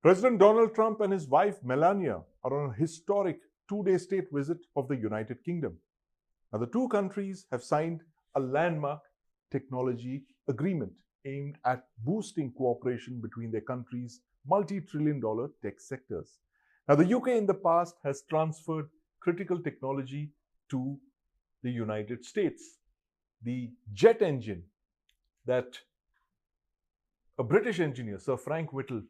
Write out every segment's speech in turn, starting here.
President Donald Trump and his wife Melania are on a historic two-day state visit of the United Kingdom. Now, the two countries have signed a landmark technology agreement aimed at boosting cooperation between their countries' multi-trillion-dollar tech sectors. Now, the UK in the past has transferred critical technology to the United States. The jet engine that a British engineer, Sir Frank Whittle,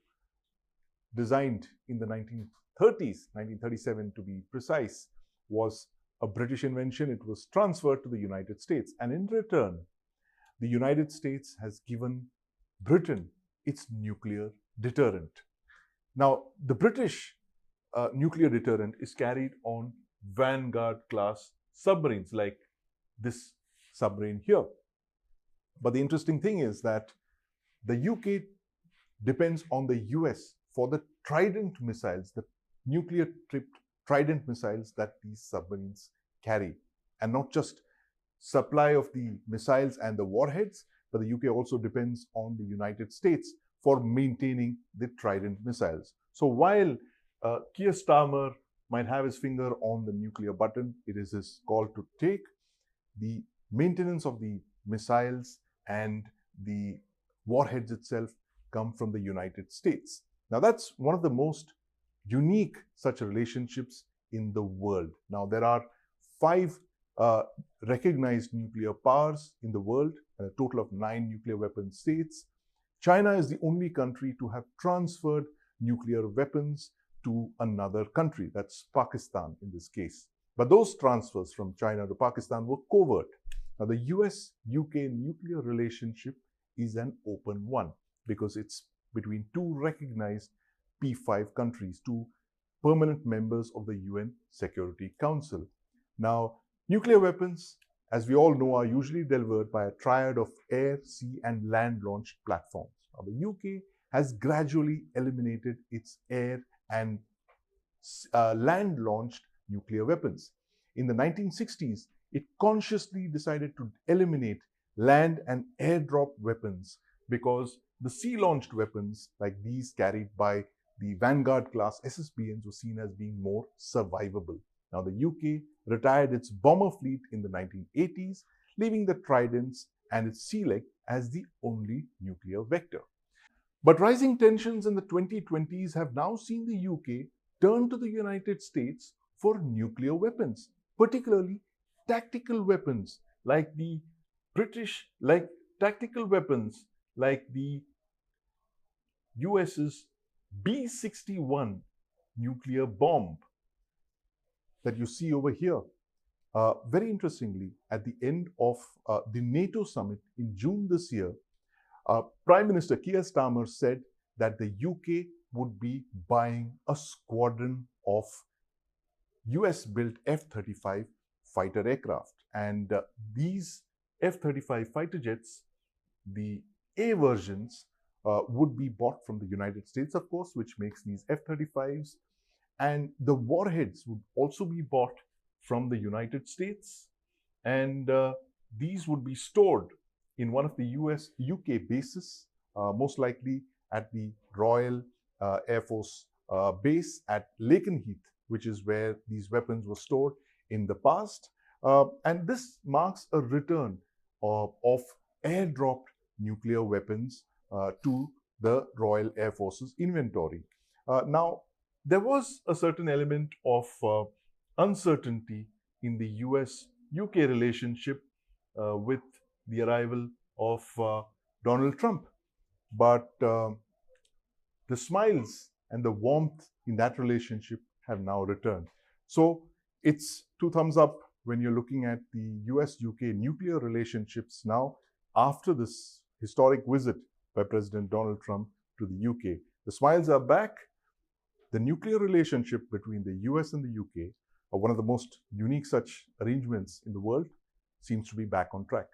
designed in the 1930s, 1937 to be precise, was a British invention. It was transferred to the United States. And in return, the United States has given Britain its nuclear deterrent. Now, the British nuclear deterrent is carried on Vanguard class submarines like this submarine here. But the interesting thing is that the UK depends on the US for the Trident missiles, the nuclear-tipped Trident missiles that these submarines carry. And not just supply of the missiles and the warheads, but the UK also depends on the United States for maintaining the Trident missiles. So while Keir Starmer might have his finger on the nuclear button, it is his call to take. The maintenance of the missiles and the warheads itself come from the United States. Now, that's one of the most unique such relationships in the world. Now, there are 5 recognized nuclear powers in the world, a total of 9 nuclear weapon states. China is the only country to have transferred nuclear weapons to another country. That's Pakistan in this case. But those transfers from China to Pakistan were covert. Now, the US-UK nuclear relationship is an open one because it's between 2 recognized P5 countries, 2 permanent members of the UN Security Council. Now, nuclear weapons, as we all know, are usually delivered by a triad of air, sea, and land-launched platforms. Now, the UK has gradually eliminated its air and land-launched nuclear weapons. In the 1960s, it consciously decided to eliminate land and airdrop weapons because the sea-launched weapons like these carried by the Vanguard class SSBNs were seen as being more survivable. Now, the UK retired its bomber fleet in the 1980s, leaving the Tridents and its Sea Leg as the only nuclear vector. But rising tensions in the 2020s have now seen the UK turn to the United States for nuclear weapons, particularly tactical weapons like the US's B-61 nuclear bomb that you see over here. Very interestingly, at the end of the NATO summit in June this year, Prime Minister Keir Starmer said that the UK would be buying a squadron of US-built F-35 fighter aircraft. And these F-35 fighter jets, the A versions, would be bought from the United States, of course, which makes these F-35s. And the warheads would also be bought from the United States. And these would be stored in one of the US-UK bases, most likely at the Royal Air Force base at Lakenheath, which is where these weapons were stored in the past. And this marks a return of airdropped nuclear weapons to the Royal Air Force's inventory. Now, there was a certain element of uncertainty in the US-UK relationship with the arrival of Donald Trump. But the smiles and the warmth in that relationship have now returned. So it's 2 thumbs up when you're looking at the US-UK nuclear relationships now after this historic visit by President Donald Trump to the UK. The smiles are back. The nuclear relationship between the US and the UK, one of the most unique such arrangements in the world, seems to be back on track.